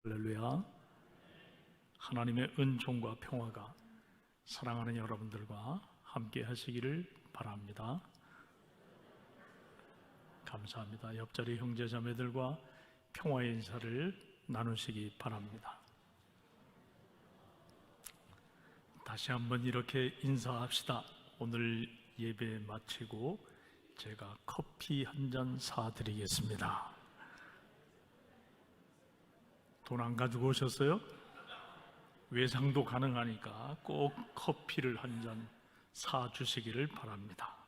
할렐루야. 하나님의 은총과 평화가 사랑하는 여러분들과 함께 하시기를 바랍니다. 감사합니다. 옆자리 형제자매들과 평화의 인사를 나누시기 바랍니다. 다시 한번 이렇게 인사합시다. 오늘 예배 마치고 제가 커피 한 잔 사드리겠습니다. 돈 안 가지고 오셨어요? 외상도 가능하니까 꼭 커피를 한 잔 사주시기를 바랍니다.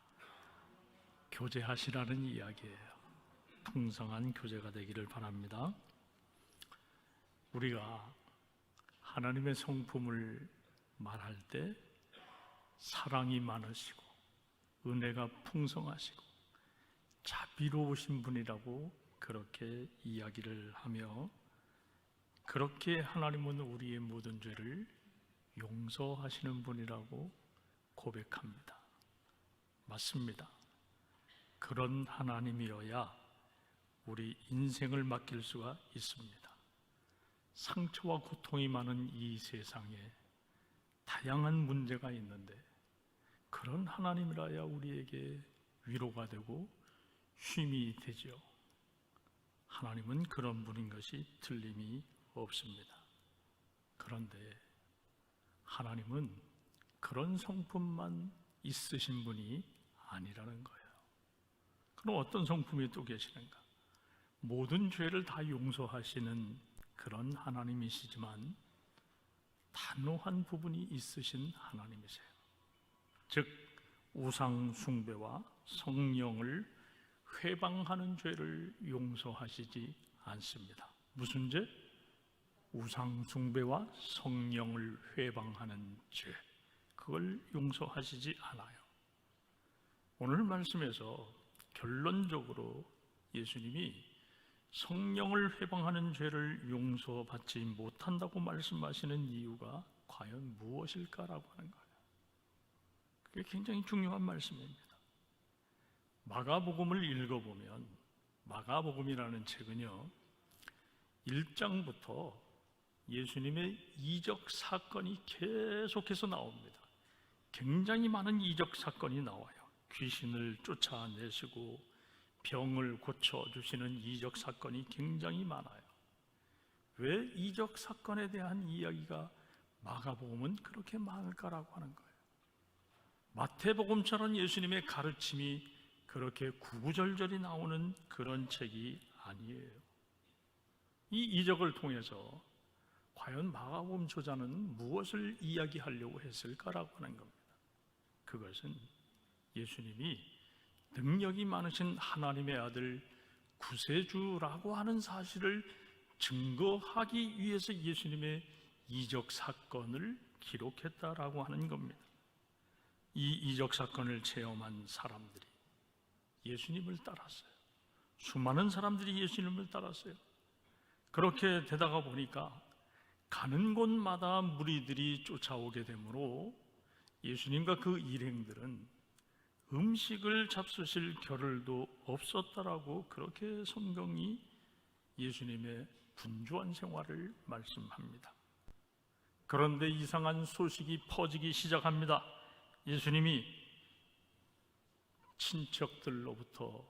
교제하시라는 이야기예요. 풍성한 교제가 되기를 바랍니다. 우리가 하나님의 성품을 말할 때 사랑이 많으시고 은혜가 풍성하시고 자비로우신 분이라고 그렇게 이야기를 하며, 그렇게 하나님은 우리의 모든 죄를 용서하시는 분이라고 고백합니다. 맞습니다. 그런 하나님이어야 우리 인생을 맡길 수가 있습니다. 상처와 고통이 많은 이 세상에 다양한 문제가 있는데 그런 하나님이라야 우리에게 위로가 되고 쉼이 되죠. 하나님은 그런 분인 것이 틀림이 없습니다. 그런데 하나님은 그런 성품만 있으신 분이 아니라는 거예요. 그럼 어떤 성품이 또 계시는가? 모든 죄를 다 용서하시는 그런 하나님이시지만 단호한 부분이 있으신 하나님이세요. 즉 우상 숭배와 성령을 회방하는 죄를 용서하시지 않습니다. 무슨 죄? 우상 숭배와 성령을 회방하는 죄, 그걸 용서하시지 않아요. 오늘 말씀에서 결론적으로 예수님이 성령을 회방하는 죄를 용서받지 못한다고 말씀하시는 이유가 과연 무엇일까라고 하는 거예요. 그게 굉장히 중요한 말씀입니다. 마가복음을 읽어보면, 마가복음이라는 책은요 1장부터 예수님의 이적 사건이 계속해서 나옵니다. 굉장히 많은 이적 사건이 나와요. 귀신을 쫓아내시고 병을 고쳐주시는 이적 사건이 굉장히 많아요. 왜 이적 사건에 대한 이야기가 마가복음은 그렇게 많을까라고 하는 거예요. 마태복음처럼 예수님의 가르침이 그렇게 구구절절히 나오는 그런 책이 아니에요. 이 이적을 통해서 과연 마가복음 저자는 무엇을 이야기하려고 했을까라고 하는 겁니다. 그것은 예수님이 능력이 많으신 하나님의 아들 구세주라고 하는 사실을 증거하기 위해서 예수님의 이적 사건을 기록했다라고 하는 겁니다. 이 이적 사건을 체험한 사람들이 예수님을 따랐어요. 수많은 사람들이 예수님을 따랐어요. 그렇게 되다가 보니까 가는 곳마다 무리들이 쫓아오게 되므로 예수님과 그 일행들은 음식을 잡수실 겨를도 없었다라고 그렇게 성경이 예수님의 분주한 생활을 말씀합니다. 그런데 이상한 소식이 퍼지기 시작합니다. 예수님이 친척들로부터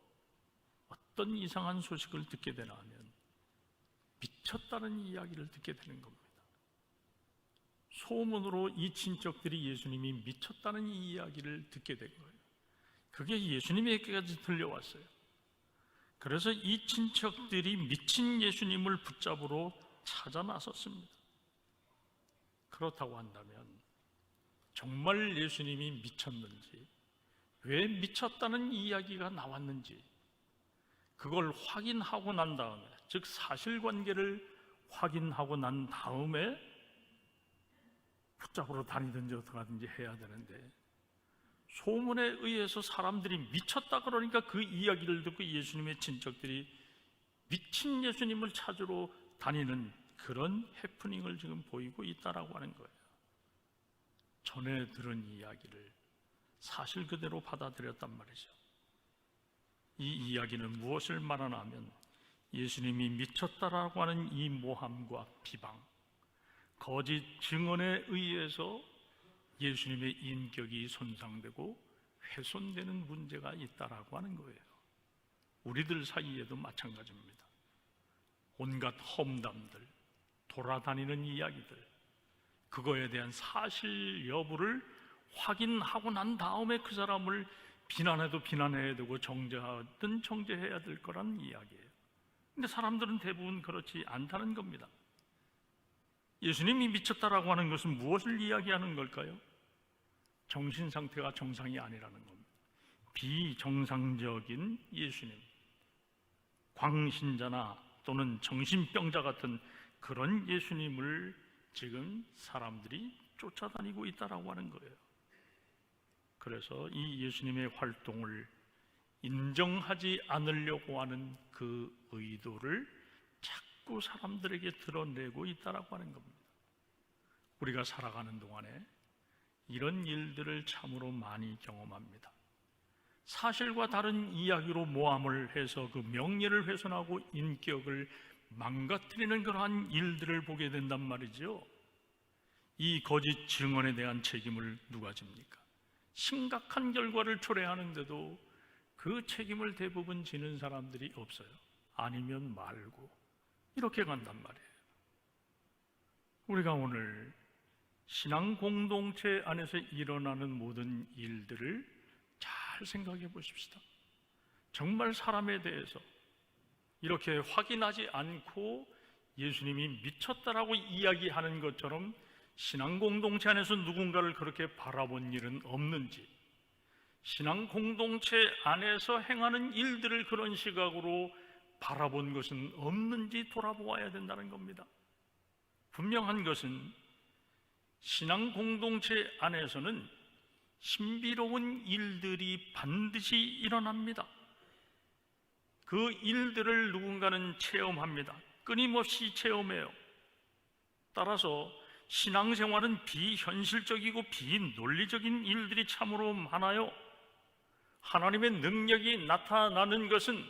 어떤 이상한 소식을 듣게 되나 하면 미쳤다는 이야기를 듣게 되는 겁니다. 소문으로 이 친척들이 예수님이 미쳤다는 이야기를 듣게 된 거예요. 그게 예수님에게까지 들려왔어요. 그래서 이 친척들이 미친 예수님을 붙잡으러 찾아 나섰습니다. 그렇다고 한다면 정말 예수님이 미쳤는지, 왜 미쳤다는 이야기가 나왔는지 그걸 확인하고 난 다음에, 즉 사실관계를 확인하고 난 다음에 붙잡으러 다니든지 어떻게 하든지 해야 되는데, 소문에 의해서 사람들이 미쳤다 그러니까 그 이야기를 듣고 예수님의 친척들이 미친 예수님을 찾으러 다니는 그런 해프닝을 지금 보이고 있다라고 하는 거예요. 전에 들은 이야기를 사실 그대로 받아들였단 말이죠. 이 이야기는 무엇을 말하나 하면 예수님이 미쳤다라고 하는 이 모함과 비방, 거짓 증언에 의해서 예수님의 인격이 손상되고 훼손되는 문제가 있다라고 하는 거예요. 우리들 사이에도 마찬가지입니다. 온갖 험담들, 돌아다니는 이야기들, 그거에 대한 사실 여부를 확인하고 난 다음에 그 사람을 비난해도 비난해야 되고 정죄하든 정죄해야 될 거란 이야기예요. 근데 사람들은 대부분 그렇지 않다는 겁니다. 예수님이 미쳤다라고 하는 것은 무엇을 이야기하는 걸까요? 정신 상태가 정상이 아니라는 겁니다. 비정상적인 예수님, 광신자나 또는 정신병자 같은 그런 예수님을 지금 사람들이 쫓아다니고 있다라고 하는 거예요. 그래서 이 예수님의 활동을 인정하지 않으려고 하는 그 의도를 자꾸 사람들에게 드러내고 있다라고 하는 겁니다. 우리가 살아가는 동안에 이런 일들을 참으로 많이 경험합니다. 사실과 다른 이야기로 모함을 해서 그 명예를 훼손하고 인격을 망가뜨리는 그러한 일들을 보게 된단 말이죠. 이 거짓 증언에 대한 책임을 누가 집니까? 심각한 결과를 초래하는데도 그 책임을 대부분 지는 사람들이 없어요. 아니면 말고 이렇게 간단 말이에요. 우리가 오늘 신앙 공동체 안에서 일어나는 모든 일들을 잘 생각해 보십시다. 정말 사람에 대해서 이렇게 확인하지 않고 예수님이 미쳤다라고 이야기하는 것처럼 신앙 공동체 안에서 누군가를 그렇게 바라본 일은 없는지, 신앙 공동체 안에서 행하는 일들을 그런 시각으로 바라본 것은 없는지 돌아보아야 된다는 겁니다. 분명한 것은 신앙 공동체 안에서는 신비로운 일들이 반드시 일어납니다. 그 일들을 누군가는 체험합니다. 끊임없이 체험해요. 따라서 신앙생활은 비현실적이고 비논리적인 일들이 참으로 많아요. 하나님의 능력이 나타나는 것은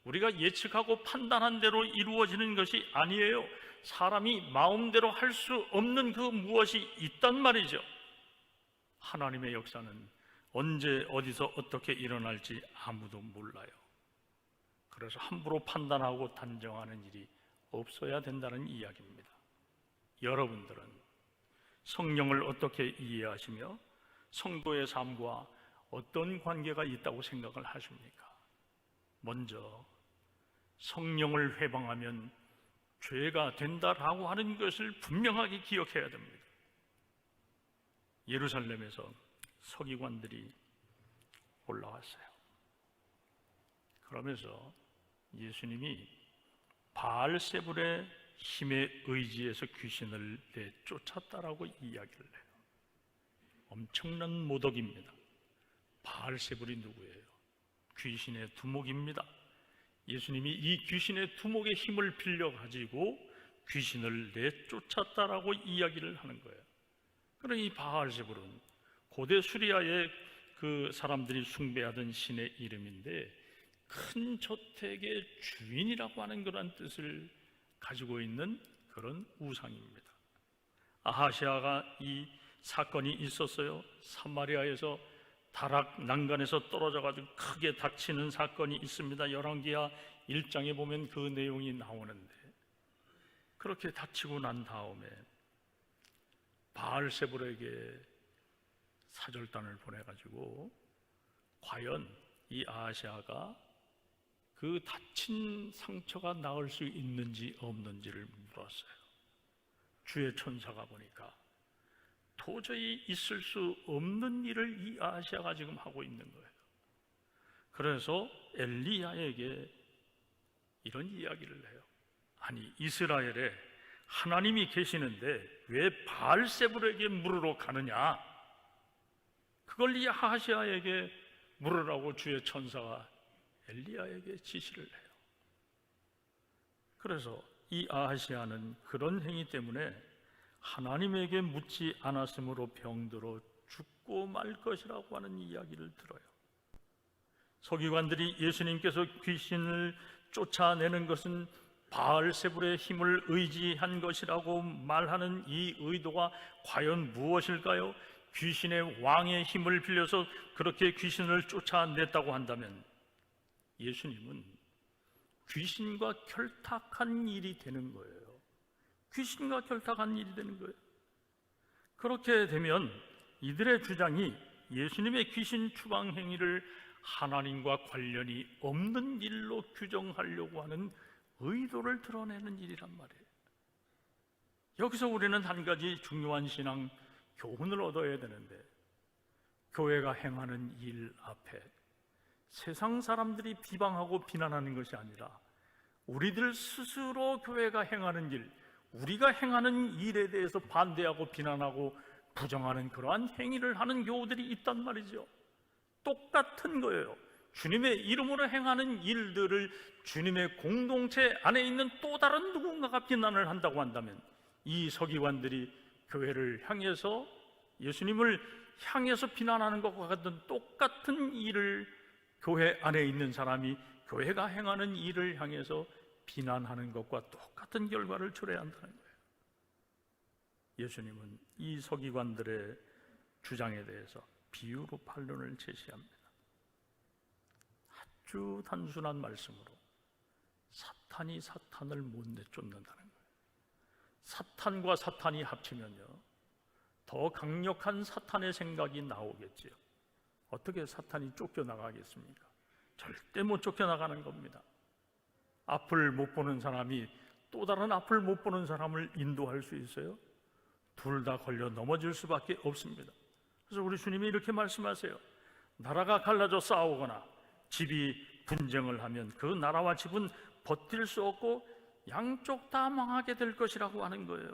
우리가 예측하고 판단한 대로 이루어지는 것이 아니에요. 사람이 마음대로 할 수 없는 그 무엇이 있단 말이죠. 하나님의 역사는 언제 어디서 어떻게 일어날지 아무도 몰라요. 그래서 함부로 판단하고 단정하는 일이 없어야 된다는 이야기입니다. 여러분들은 성령을 어떻게 이해하시며 성도의 삶과 어떤 관계가 있다고 생각을 하십니까? 먼저 성령을 회방하면 죄가 된다라고 하는 것을 분명하게 기억해야 됩니다. 예루살렘에서 서기관들이 올라왔어요. 그러면서 예수님이 바알세불의 힘에 의지해서 귀신을 내쫓았다라고 이야기를 해요. 엄청난 모독입니다. 바알세불이 누구예요? 귀신의 두목입니다. 예수님이 이 귀신의 두목의 힘을 빌려가지고 귀신을 내쫓았다라고 이야기를 하는 거예요. 그러나 이 바알세불은 고대 수리아의 그 사람들이 숭배하던 신의 이름인데 큰 저택의 주인이라고 하는 그런 뜻을 가지고 있는 그런 우상입니다. 아하시아가 이 사건이 있었어요. 사마리아에서 다락 난간에서 떨어져가지고 크게 다치는 사건이 있습니다. 열왕기하 1장에 보면 그 내용이 나오는데, 그렇게 다치고 난 다음에 바알세불에게 사절단을 보내가지고 과연 이 아하시아가 그 다친 상처가 나을 수 있는지 없는지를 물었어요. 주의 천사가 보니까 도저히 있을 수 없는 일을 이 아하시아가 지금 하고 있는 거예요. 그래서 엘리야에게 이런 이야기를 해요. 아니, 이스라엘에 하나님이 계시는데 왜 바알세불에게 물으러 가느냐? 그걸 이 아하시아에게 물으라고 주의 천사가 엘리야에게 지시를 해요. 그래서 이 아하시아는 그런 행위 때문에 하나님에게 묻지 않았으므로 병들어 죽고 말 것이라고 하는 이야기를 들어요. 서기관들이 예수님께서 귀신을 쫓아내는 것은 바알세불의 힘을 의지한 것이라고 말하는 이 의도가 과연 무엇일까요? 귀신의 왕의 힘을 빌려서 그렇게 귀신을 쫓아냈다고 한다면 예수님은 귀신과 결탁한 일이 되는 거예요. 귀신과 결탁한 일이 되는 거예요. 그렇게 되면 이들의 주장이 예수님의 귀신 추방 행위를 하나님과 관련이 없는 일로 규정하려고 하는 의도를 드러내는 일이란 말이에요. 여기서 우리는 한 가지 중요한 신앙 교훈을 얻어야 되는데, 교회가 행하는 일 앞에 세상 사람들이 비방하고 비난하는 것이 아니라 우리들 스스로 교회가 행하는 일, 우리가 행하는 일에 대해서 반대하고 비난하고 부정하는 그러한 행위를 하는 교우들이 있단 말이죠. 똑같은 거예요. 주님의 이름으로 행하는 일들을 주님의 공동체 안에 있는 또 다른 누군가가 비난을 한다고 한다면 이 서기관들이 교회를 향해서, 예수님을 향해서 비난하는 것과 같은 똑같은 일을 교회 안에 있는 사람이 교회가 행하는 일을 향해서 비난하는 것과 똑같은 결과를 초래해야 한다는 거예요. 예수님은 이 서기관들의 주장에 대해서 비유로 반론을 제시합니다. 아주 단순한 말씀으로 사탄이 사탄을 못 내쫓는다는 거예요. 사탄과 사탄이 합치면요, 더 강력한 사탄의 생각이 나오겠지요. 어떻게 사탄이 쫓겨나가겠습니까? 절대 못 쫓겨나가는 겁니다. 앞을 못 보는 사람이 또 다른 앞을 못 보는 사람을 인도할 수 있어요? 둘 다 걸려 넘어질 수밖에 없습니다. 그래서 우리 주님이 이렇게 말씀하세요. 나라가 갈라져 싸우거나 집이 분쟁을 하면 그 나라와 집은 버틸 수 없고 양쪽 다 망하게 될 것이라고 하는 거예요.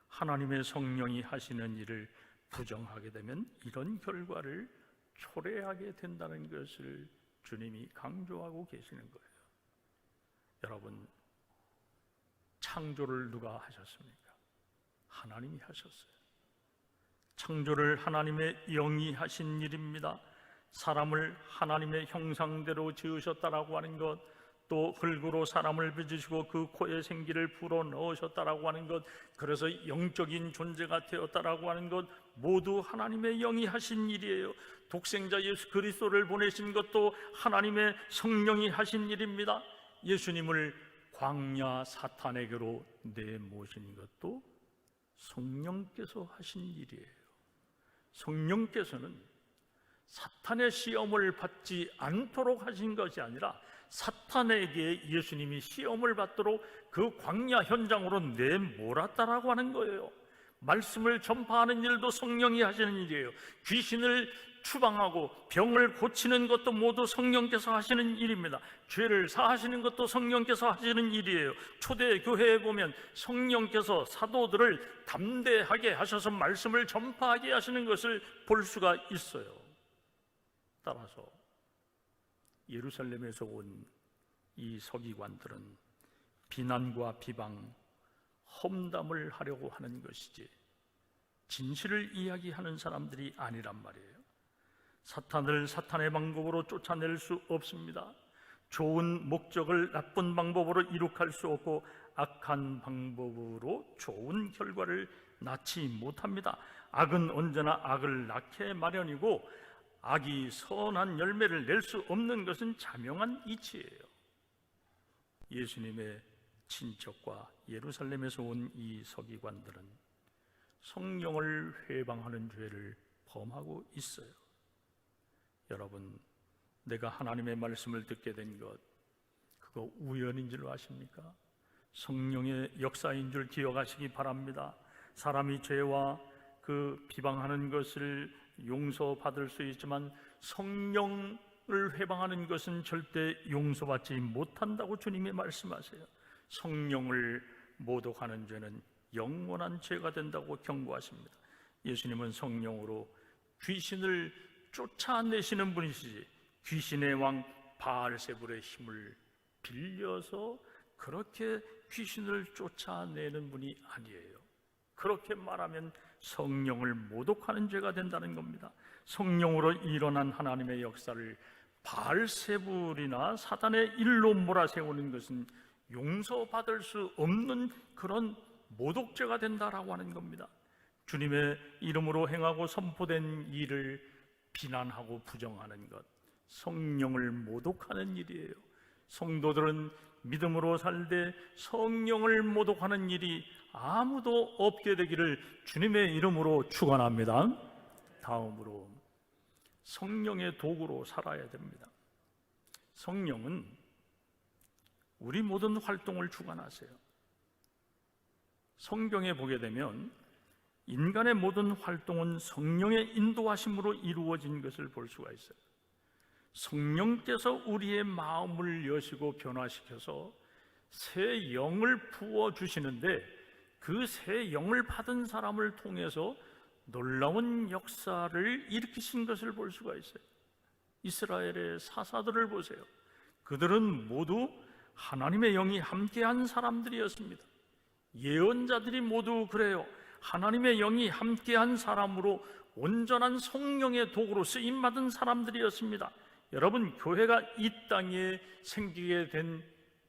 하나님의 성령이 하시는 일을 부정하게 되면 이런 결과를 초래하게 된다는 것을 주님이 강조하고 계시는 거예요. 여러분, 창조를 누가 하셨습니까? 하나님이 하셨어요. 창조를 하나님의 영이 하신 일입니다. 사람을 하나님의 형상대로 지으셨다라고 하는 것, 또 흙으로 사람을 빚으시고 그 코에 생기를 불어넣으셨다라고 하는 것, 그래서 영적인 존재가 되었다라고 하는 것, 모두 하나님의 영이 하신 일이에요. 독생자 예수 그리스도를 보내신 것도 하나님의 성령이 하신 일입니다. 예수님을 광야 사탄에게로 내모신 것도 성령께서 하신 일이에요. 성령께서는 사탄의 시험을 받지 않도록 하신 것이 아니라 사탄에게 예수님이 시험을 받도록 그 광야 현장으로 내몰았다라고 하는 거예요. 말씀을 전파하는 일도 성령이 하시는 일이에요. 귀신을 추방하고 병을 고치는 것도 모두 성령께서 하시는 일입니다. 죄를 사하시는 것도 성령께서 하시는 일이에요. 초대 교회에 보면 성령께서 사도들을 담대하게 하셔서 말씀을 전파하게 하시는 것을 볼 수가 있어요. 따라서 예루살렘에서 온 이 서기관들은 비난과 비방, 험담을 하려고 하는 것이지 진실을 이야기하는 사람들이 아니란 말이에요. 사탄을 사탄의 방법으로 쫓아낼 수 없습니다. 좋은 목적을 나쁜 방법으로 이룩할 수 없고 악한 방법으로 좋은 결과를 낳지 못합니다. 악은 언제나 악을 낳게 마련이고 악이 선한 열매를 낼 수 없는 것은 자명한 이치예요. 예수님의 친척과 예루살렘에서 온 이 서기관들은 성령을 회방하는 죄를 범하고 있어요. 여러분, 내가 하나님의 말씀을 듣게 된 것, 그거 우연인 줄 아십니까? 성령의 역사인 줄 기억하시기 바랍니다. 사람이 죄와 그 비방하는 것을 용서받을 수 있지만 성령을 회방하는 것은 절대 용서받지 못한다고 주님이 말씀하세요. 성령을 모독하는 죄는 영원한 죄가 된다고 경고하십니다. 예수님은 성령으로 귀신을 쫓아내시는 분이시지 귀신의 왕 바알세불의 힘을 빌려서 그렇게 귀신을 쫓아내는 분이 아니에요. 그렇게 말하면 성령을 모독하는 죄가 된다는 겁니다. 성령으로 일어난 하나님의 역사를 바알세불이나 사단의 일로 몰아세우는 것은 용서받을 수 없는 그런 모독죄가 된다라고 하는 겁니다. 주님의 이름으로 행하고 선포된 일을 비난하고 부정하는 것, 성령을 모독하는 일이에요. 성도들은 믿음으로 살되 성령을 모독하는 일이 아무도 없게 되기를 주님의 이름으로 축원합니다. 다음으로 성령의 도구로 살아야 됩니다. 성령은 우리 모든 활동을 주관하세요. 성경에 보게 되면 인간의 모든 활동은 성령의 인도하심으로 이루어진 것을 볼 수가 있어요. 성령께서 우리의 마음을 여시고 변화시켜서 새 영을 부어주시는데 그 새 영을 받은 사람을 통해서 놀라운 역사를 일으키신 것을 볼 수가 있어요. 이스라엘의 사사들을 보세요. 그들은 모두 하나님의 영이 함께한 사람들이었습니다. 예언자들이 모두 그래요. 하나님의 영이 함께한 사람으로 온전한 성령의 도구로 쓰임받은 사람들이었습니다. 여러분, 교회가 이 땅에 생기게 된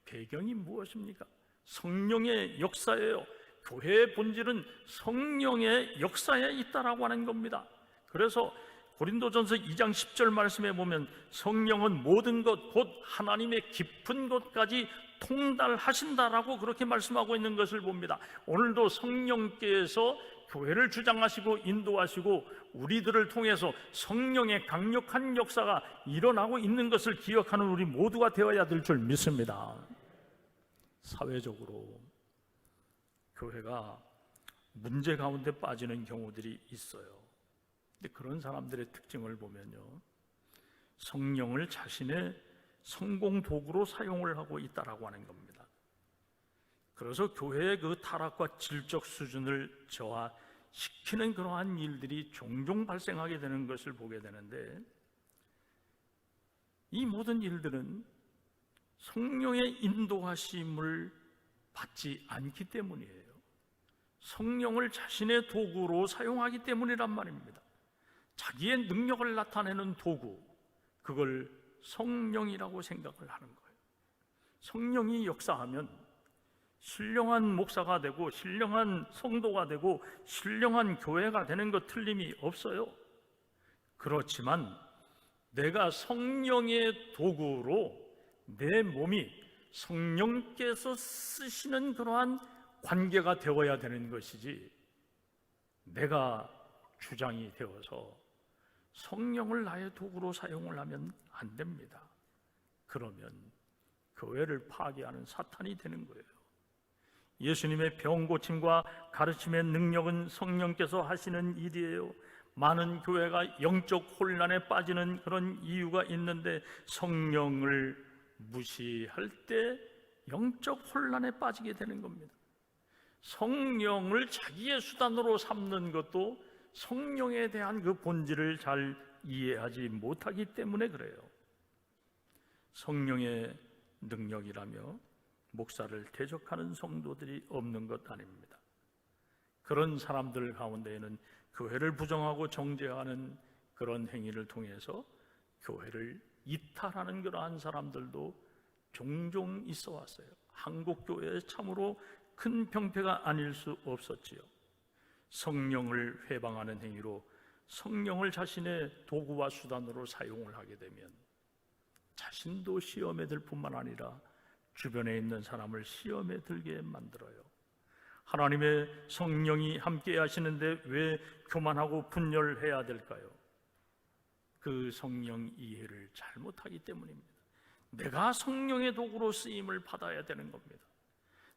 배경이 무엇입니까? 성령의 역사예요. 교회의 본질은 성령의 역사에 있다라고 하는 겁니다. 그래서 고린도전서 2장 10절 말씀에 보면 성령은 모든 것 곧 하나님의 깊은 곳까지 통달하신다라고 그렇게 말씀하고 있는 것을 봅니다. 오늘도 성령께서 교회를 주장하시고 인도하시고 우리들을 통해서 성령의 강력한 역사가 일어나고 있는 것을 기억하는 우리 모두가 되어야 될 줄 믿습니다. 사회적으로 교회가 문제 가운데 빠지는 경우들이 있어요. 근데 그런 사람들의 특징을 보면요, 성령을 자신의 성공 도구로 사용을 하고 있다라고 하는 겁니다. 그래서 교회의 그 타락과 질적 수준을 저하시키는 그러한 일들이 종종 발생하게 되는 것을 보게 되는데, 이 모든 일들은 성령의 인도하심을 받지 않기 때문이에요. 성령을 자신의 도구로 사용하기 때문이란 말입니다. 자기의 능력을 나타내는 도구, 그걸 성령이라고 생각을 하는 거예요. 성령이 역사하면 신령한 목사가 되고 신령한 성도가 되고 신령한 교회가 되는 것 틀림이 없어요. 그렇지만 내가 성령의 도구로 내 몸이 성령께서 쓰시는 그러한 관계가 되어야 되는 것이지, 내가 주장이 되어서 성령을 나의 도구로 사용을 하면 안 됩니다. 그러면 교회를 파괴하는 사탄이 되는 거예요. 예수님의 병 고침과 가르침의 능력은 성령께서 하시는 일이에요. 많은 교회가 영적 혼란에 빠지는 그런 이유가 있는데, 성령을 무시할 때 영적 혼란에 빠지게 되는 겁니다. 성령을 자기의 수단으로 삼는 것도 성령에 대한 그 본질을 잘 이해하지 못하기 때문에 그래요. 성령의 능력이라며 목사를 대적하는 성도들이 없는 것 아닙니다. 그런 사람들 가운데에는 교회를 부정하고 정죄하는 그런 행위를 통해서 교회를 이탈하는 그러한 사람들도 종종 있어 왔어요. 한국 교회에 참으로 큰 병폐가 아닐 수 없었지요. 성령을 회방하는 행위로 성령을 자신의 도구와 수단으로 사용을 하게 되면 자신도 시험에 들 뿐만 아니라 주변에 있는 사람을 시험에 들게 만들어요. 하나님의 성령이 함께 하시는데 왜 교만하고 분열해야 될까요? 그 성령 이해를 잘못하기 때문입니다. 내가 성령의 도구로 쓰임을 받아야 되는 겁니다.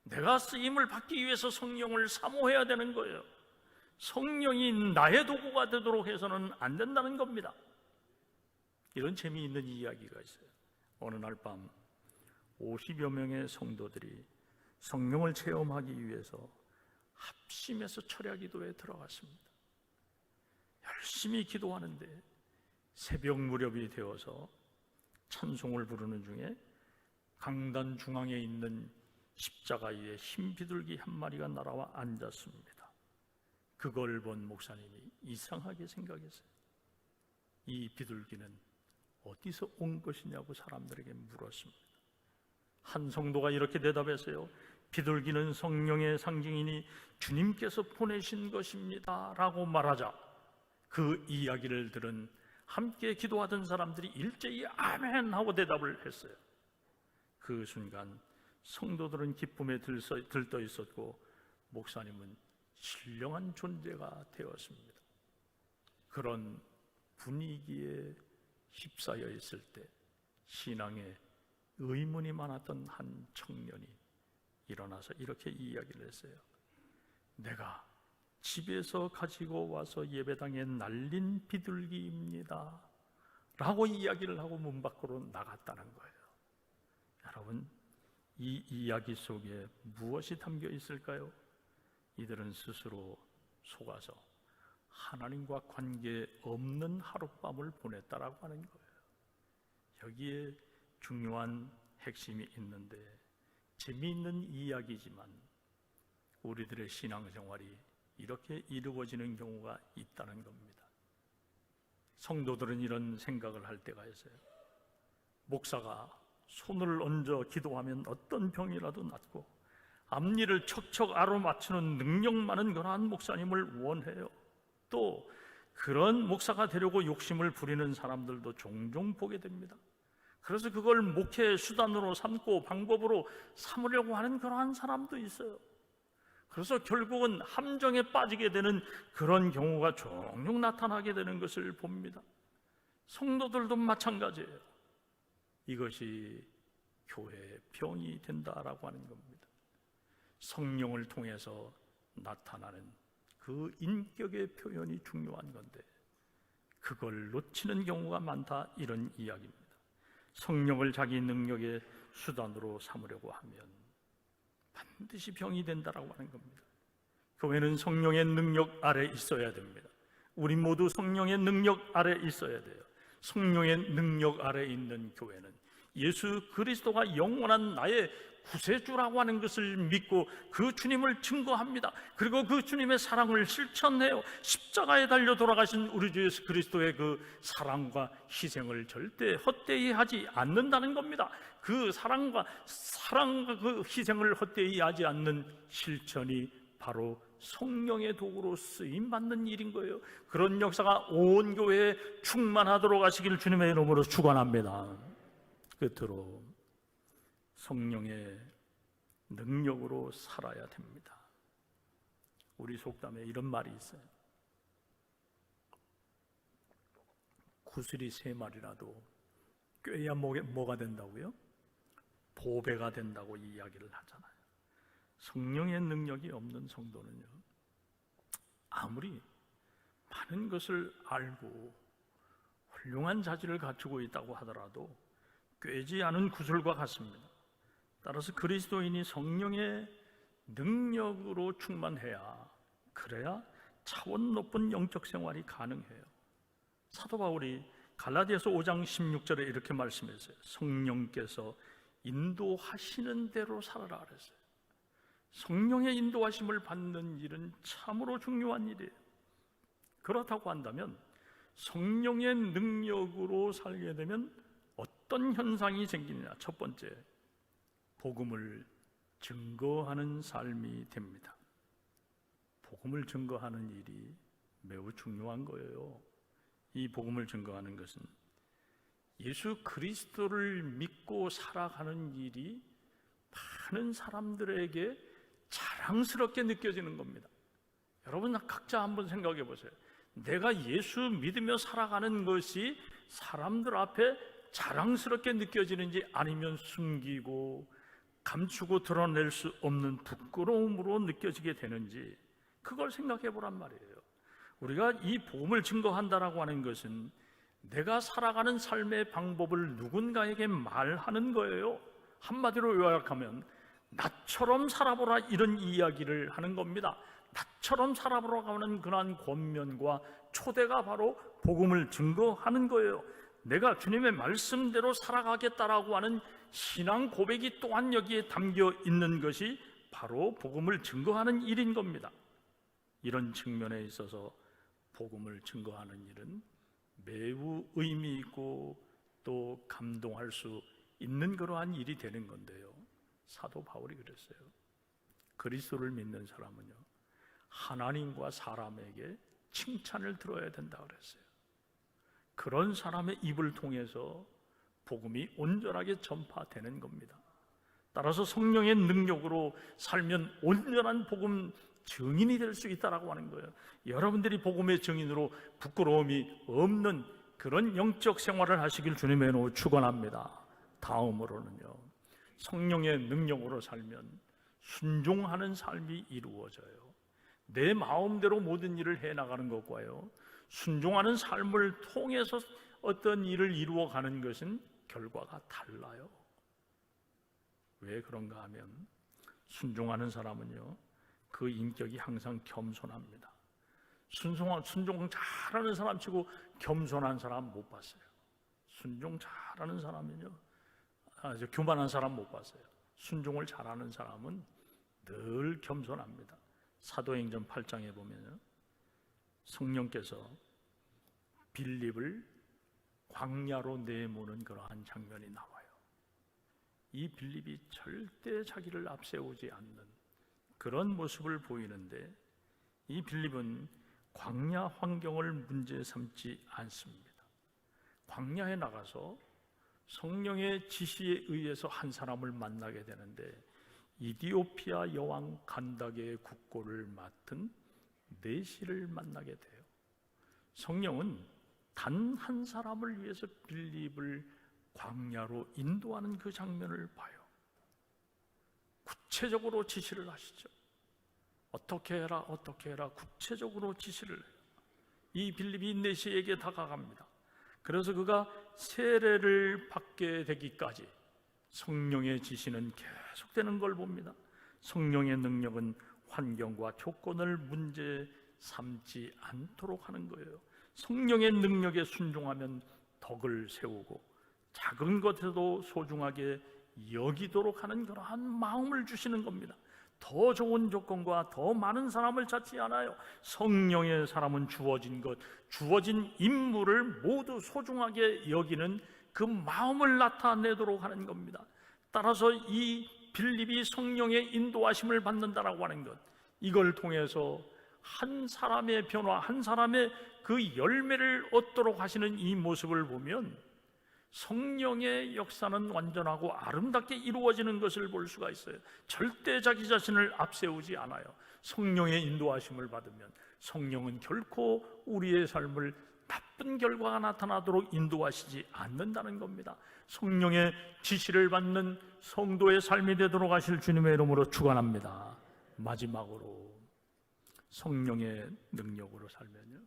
내가 쓰임을 받기 위해서 성령을 사모해야 되는 거예요. 성령이 나의 도구가 되도록 해서는 안 된다는 겁니다. 이런 재미있는 이야기가 있어요. 어느 날 밤 50여 명의 성도들이 성령을 체험하기 위해서 합심해서 철야 기도에 들어갔습니다. 열심히 기도하는데 새벽 무렵이 되어서 찬송을 부르는 중에 강단 중앙에 있는 십자가 위에 흰 비둘기 한 마리가 날아와 앉았습니다. 그걸 본 목사님이 이상하게 생각했어요. 이 비둘기는 어디서 온 것이냐고 사람들에게 물었습니다. 한 성도가 이렇게 대답했어요. 비둘기는 성령의 상징이니 주님께서 보내신 것입니다 라고 말하자 그 이야기를 들은 함께 기도하던 사람들이 일제히 아멘 하고 대답을 했어요. 그 순간 성도들은 기쁨에 들떠 있었고 목사님은 신령한 존재가 되었습니다. 그런 분위기에 휩싸여 있을 때 신앙에 의문이 많았던 한 청년이 일어나서 이렇게 이야기를 했어요. 내가 집에서 가지고 와서 예배당에 날린 비둘기입니다 라고 이야기를 하고 문 밖으로 나갔다는 거예요. 여러분, 이 이야기 속에 무엇이 담겨 있을까요? 이들은 스스로 속아서 하나님과 관계 없는 하룻밤을 보냈다라고 하는 거예요. 여기에 중요한 핵심이 있는데, 재미있는 이야기지만 우리들의 신앙생활이 이렇게 이루어지는 경우가 있다는 겁니다. 성도들은 이런 생각을 할 때가 있어요. 목사가 손을 얹어 기도하면 어떤 병이라도 낫고 앞니를 척척 알아맞추는 능력 많은 그러한 목사님을 원해요. 또 그런 목사가 되려고 욕심을 부리는 사람들도 종종 보게 됩니다. 그래서 그걸 목회의 수단으로 삼고 방법으로 삼으려고 하는 그러한 사람도 있어요. 그래서 결국은 함정에 빠지게 되는 그런 경우가 종종 나타나게 되는 것을 봅니다. 성도들도 마찬가지예요. 이것이 교회의 병이 된다라고 하는 겁니다. 성령을 통해서 나타나는 그 인격의 표현이 중요한 건데 그걸 놓치는 경우가 많다, 이런 이야기입니다. 성령을 자기 능력의 수단으로 삼으려고 하면 반드시 병이 된다라고 하는 겁니다. 교회는 성령의 능력 아래 있어야 됩니다. 우리 모두 성령의 능력 아래 있어야 돼요. 성령의 능력 아래 있는 교회는 예수 그리스도가 영원한 나의 구세주라고 하는 것을 믿고 그 주님을 증거합니다. 그리고 그 주님의 사랑을 실천해요. 십자가에 달려 돌아가신 우리 주 예수 그리스도의 그 사랑과 희생을 절대 헛되이 하지 않는다는 겁니다. 그 사랑과 그 희생을 헛되이 하지 않는 실천이 바로 성령의 도구로 쓰임받는 일인 거예요. 그런 역사가 온 교회에 충만하도록 하시길 주님의 이름으로 축원합니다. 끝으로 성령의 능력으로 살아야 됩니다. 우리 속담에 이런 말이 있어요. 구슬이 3마리라도 꿰야 뭐가 된다고요? 보배가 된다고 이야기를 하잖아요. 성령의 능력이 없는 성도는요, 아무리 많은 것을 알고 훌륭한 자질을 갖추고 있다고 하더라도 꿰지 않은 구슬과 같습니다. 따라서 그리스도인이 성령의 능력으로 충만해야, 그래야 차원 높은 영적 생활이 가능해요. 사도 바울이 갈라디아서 5장 16절에 이렇게 말씀했어요. 성령께서 인도하시는 대로 살아라 그랬어요. 성령의 인도하심을 받는 일은 참으로 중요한 일이에요. 그렇다고 한다면 성령의 능력으로 살게 되면 어떤 현상이 생기느냐? 첫 번째, 복음을 증거하는 삶이 됩니다. 복음을 증거하는 일이 매우 중요한 거예요. 이 복음을 증거하는 것은 예수 그리스도를 믿고 살아가는 일이 많은 사람들에게 자랑스럽게 느껴지는 겁니다. 여러분 각자 한번 생각해 보세요. 내가 예수 믿으며 살아가는 것이 사람들 앞에 자랑스럽게 느껴지는지, 아니면 숨기고 감추고 드러낼 수 없는 부끄러움으로 느껴지게 되는지, 그걸 생각해 보란 말이에요. 우리가 이 복음을 증거한다라고 하는 것은 내가 살아가는 삶의 방법을 누군가에게 말하는 거예요. 한마디로 요약하면 나처럼 살아보라, 이런 이야기를 하는 겁니다. 나처럼 살아보라고 하는 그러한 권면과 초대가 바로 복음을 증거하는 거예요. 내가 주님의 말씀대로 살아가겠다라고 하는 신앙 고백이 또한 여기에 담겨 있는 것이 바로 복음을 증거하는 일인 겁니다. 이런 측면에 있어서 복음을 증거하는 일은 매우 의미 있고 또 감동할 수 있는 그러한 일이 되는 건데요. 사도 바울이 그랬어요. 그리스도를 믿는 사람은요, 하나님과 사람에게 칭찬을 들어야 된다 그랬어요. 그런 사람의 입을 통해서 복음이 온전하게 전파되는 겁니다. 따라서 성령의 능력으로 살면 온전한 복음 증인이 될 수 있다라고 하는 거예요. 여러분들이 복음의 증인으로 부끄러움이 없는 그런 영적 생활을 하시길 주님의 이름으로 축원합니다. 다음으로는요, 성령의 능력으로 살면 순종하는 삶이 이루어져요. 내 마음대로 모든 일을 해나가는 것과요, 순종하는 삶을 통해서 어떤 일을 이루어가는 것은 결과가 달라요. 왜 그런가 하면 순종하는 사람은요, 그 인격이 항상 겸손합니다. 순종 잘하는 사람 치고 겸손한 사람 못 봤어요. 순종 잘하는 사람은요, 교만한 사람 못 봤어요. 순종을 잘하는 사람은 늘 겸손합니다. 사도행전 8장에 보면요, 성령께서 빌립을 광야로 내모는 그러한 장면이 나와요. 이 빌립이 절대 자기를 앞세우지 않는 그런 모습을 보이는데, 이 빌립은 광야 환경을 문제 삼지 않습니다. 광야에 나가서 성령의 지시에 의해서 한 사람을 만나게 되는데, 이디오피아 여왕 간다게의 국고를 맡은 네시를 만나게 돼요. 성령은 단 한 사람을 위해서 빌립을 광야로 인도하는 그 장면을 봐요. 구체적으로 지시를 하시죠. 어떻게 해라, 어떻게 해라, 구체적으로 지시를 해요. 이 빌립이 네시에게 다가갑니다. 그래서 그가 세례를 받게 되기까지 성령의 지시는 계속되는 걸 봅니다. 성령의 능력은 환경과 조건을 문제 삼지 않도록 하는 거예요. 성령의 능력에 순종하면 덕을 세우고 작은 것에도 소중하게 여기도록 하는 그러한 마음을 주시는 겁니다. 더 좋은 조건과 더 많은 사람을 찾지 않아요. 성령의 사람은 주어진 것, 주어진 임무를 모두 소중하게 여기는 그 마음을 나타내도록 하는 겁니다. 따라서 이 빌립이 성령의 인도하심을 받는다라고 하는 것, 이걸 통해서 한 사람의 변화, 한 사람의 그 열매를 얻도록 하시는 이 모습을 보면 성령의 역사는 완전하고 아름답게 이루어지는 것을 볼 수가 있어요. 절대 자기 자신을 앞세우지 않아요. 성령의 인도하심을 받으면 성령은 결코 우리의 삶을 나쁜 결과가 나타나도록 인도하시지 않는다는 겁니다. 성령의 지시를 받는 성도의 삶이 되도록 하실 주님의 이름으로 축원합니다. 마지막으로 성령의 능력으로 살면요,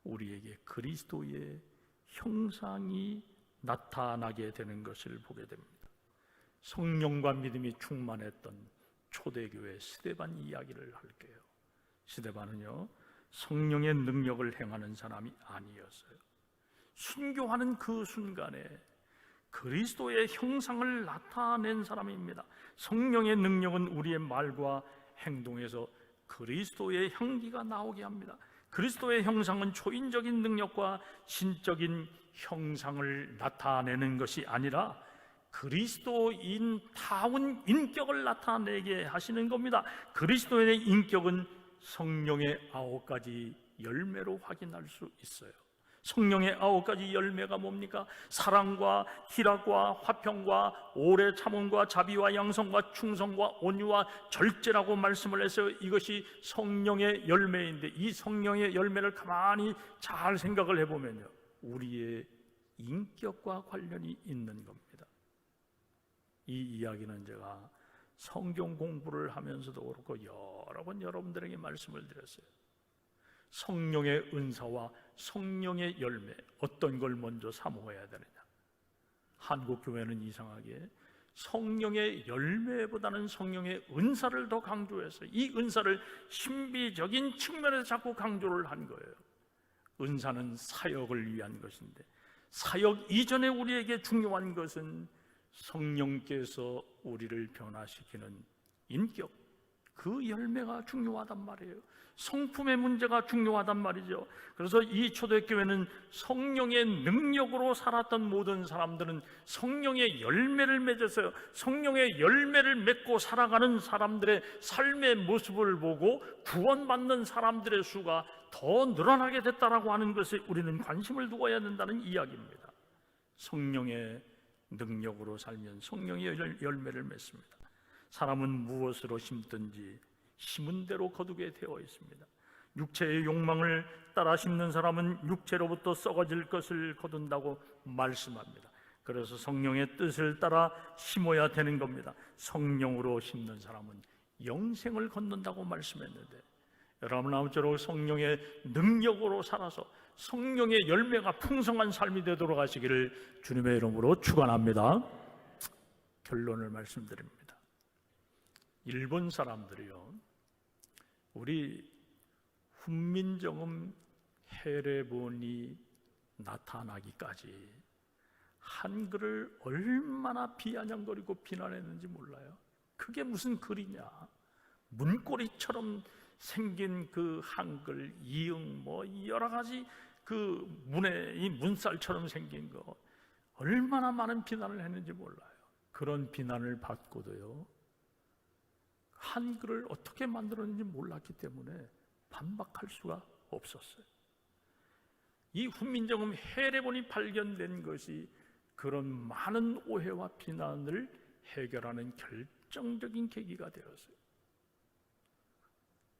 우리에게 그리스도의 형상이 나타나게 되는 것을 보게 됩니다. 성령과 믿음이 충만했던 초대교회 스데반 이야기를 할게요. 스데반은요, 성령의 능력을 행하는 사람이 아니었어요. 순교하는 그 순간에 그리스도의 형상을 나타낸 사람입니다. 성령의 능력은 우리의 말과 행동에서 그리스도의 향기가 나오게 합니다. 그리스도의 형상은 초인적인 능력과 신적인 형상을 나타내는 것이 아니라 그리스도인다운 인격을 나타내게 하시는 겁니다. 그리스도인의 인격은 성령의 9가지 열매로 확인할 수 있어요. 성령의 9가지 열매가 뭡니까? 사랑과 희락과 화평과 오래 참음과 자비와 양성과 충성과 온유와 절제라고 말씀을 해서 이것이 성령의 열매인데, 이 성령의 열매를 가만히 잘 생각을 해보면요, 우리의 인격과 관련이 있는 겁니다. 이 이야기는 제가 성경 공부를 하면서도 그렇고 여러 번 여러분들에게 말씀을 드렸어요. 성령의 은사와 성령의 열매, 어떤 걸 먼저 사모해야 되느냐? 한국 교회는 이상하게 성령의 열매보다는 성령의 은사를 더 강조해서 이 은사를 신비적인 측면에서 자꾸 강조를 한 거예요. 은사는 사역을 위한 것인데, 사역 이전에 우리에게 중요한 것은 성령께서 우리를 변화시키는 인격, 그 열매가 중요하단 말이에요. 성품의 문제가 중요하단 말이죠. 그래서 이 초대교회는 성령의 능력으로 살았던 모든 사람들은 성령의 열매를 맺어서요, 성령의 열매를 맺고 살아가는 사람들의 삶의 모습을 보고 구원받는 사람들의 수가 더 늘어나게 됐다라고 하는 것에 우리는 관심을 두어야 된다는 이야기입니다. 성령의 능력으로 살면 성령의 열매를 맺습니다. 사람은 무엇으로 심든지 심은 대로 거두게 되어 있습니다. 육체의 욕망을 따라 심는 사람은 육체로부터 썩어질 것을 거둔다고 말씀합니다. 그래서 성령의 뜻을 따라 심어야 되는 겁니다. 성령으로 심는 사람은 영생을 거둔다고 말씀했는데, 여러분 아무쪼록 성령의 능력으로 살아서 성령의 열매가 풍성한 삶이 되도록 하시기를 주님의 이름으로 축원합니다. 결론을 말씀드립니다. 일본 사람들이요, 우리 훈민정음 해례본이 나타나기까지 한글을 얼마나 비아냥거리고 비난했는지 몰라요. 그게 무슨 글이냐, 문고리처럼 생긴 그 한글, 이응 뭐 여러 가지 그 이 문살처럼 생긴 거 얼마나 많은 비난을 했는지 몰라요. 그런 비난을 받고도요, 한글을 어떻게 만들었는지 몰랐기 때문에 반박할 수가 없었어요. 이 훈민정음 해례본이 발견된 것이 그런 많은 오해와 비난을 해결하는 결정적인 계기가 되었어요.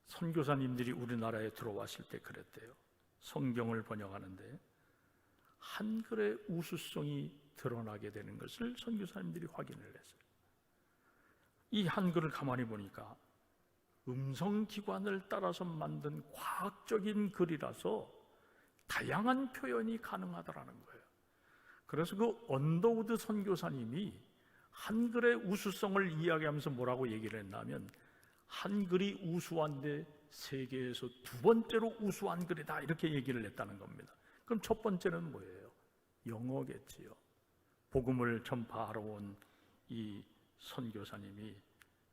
선교사님들이 우리나라에 들어왔을 때 그랬대요. 성경을 번역하는데 한글의 우수성이 드러나게 되는 것을 선교사님들이 확인을 했어요. 이 한글을 가만히 보니까 음성기관을 따라서 만든 과학적인 글이라서 다양한 표현이 가능하다라는 거예요. 그래서 그 언더우드 선교사님이 한글의 우수성을 이야기하면서 뭐라고 얘기를 했냐면, 한글이 우수한데 세계에서 두 번째로 우수한 글이다, 이렇게 얘기를 했다는 겁니다. 그럼 첫 번째는 뭐예요? 영어겠지요. 복음을 전파하러 온 이 선교사님이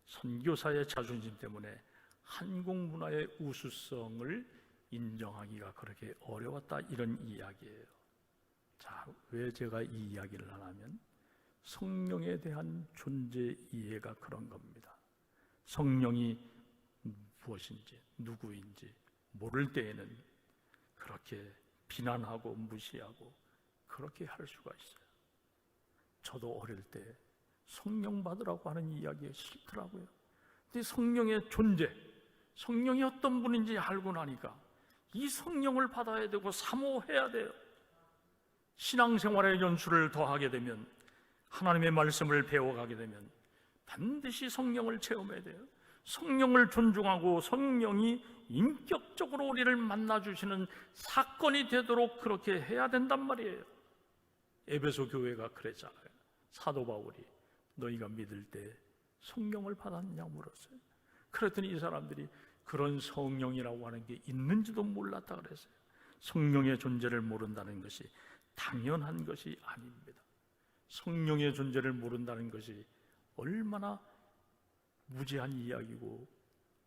선교사의 자존심 때문에 한국 문화의 우수성을 인정하기가 그렇게 어려웠다, 이런 이야기예요. 자, 왜 제가 이 이야기를 하냐면 성령에 대한 존재 이해가 그런 겁니다. 성령이 무엇인지 누구인지 모를 때에는 그렇게 비난하고 무시하고 그렇게 할 수가 있어요. 저도 어릴 때 성령 받으라고 하는 이야기가 싫더라고요. 근데 성령의 존재, 성령이 어떤 분인지 알고 나니까 이 성령을 받아야 되고 사모해야 돼요. 신앙생활의 연수를 더하게 되면, 하나님의 말씀을 배워가게 되면 반드시 성령을 체험해야 돼요. 성령을 존중하고 성령이 인격적으로 우리를 만나주시는 사건이 되도록 그렇게 해야 된단 말이에요. 에베소 교회가 그랬잖아요. 사도 바울이 너희가 믿을 때 성령을 받았느냐고 물었어요. 그랬더니 이 사람들이 그런 성령이라고 하는 게 있는지도 몰랐다 그랬어요. 성령의 존재를 모른다는 것이 당연한 것이 아닙니다. 성령의 존재를 모른다는 것이 얼마나 무지한 이야기고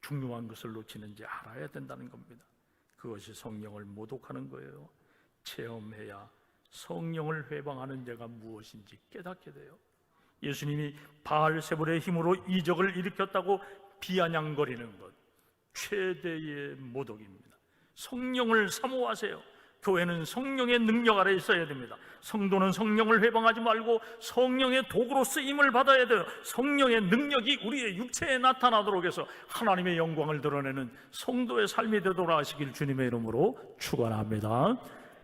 중요한 것을 놓치는지 알아야 된다는 겁니다. 그것이 성령을 모독하는 거예요. 체험해야 성령을 회방하는 자가 무엇인지 깨닫게 돼요. 예수님이 바알세불의 힘으로 이적을 일으켰다고 비아냥거리는 것, 최대의 모독입니다. 성령을 사모하세요. 교회는 성령의 능력 아래 있어야 됩니다. 성도는 성령을 회방하지 말고 성령의 도구로 쓰임을 받아야 돼요. 성령의 능력이 우리의 육체에 나타나도록 해서 하나님의 영광을 드러내는 성도의 삶이 되도록 하시길 주님의 이름으로 축원합니다.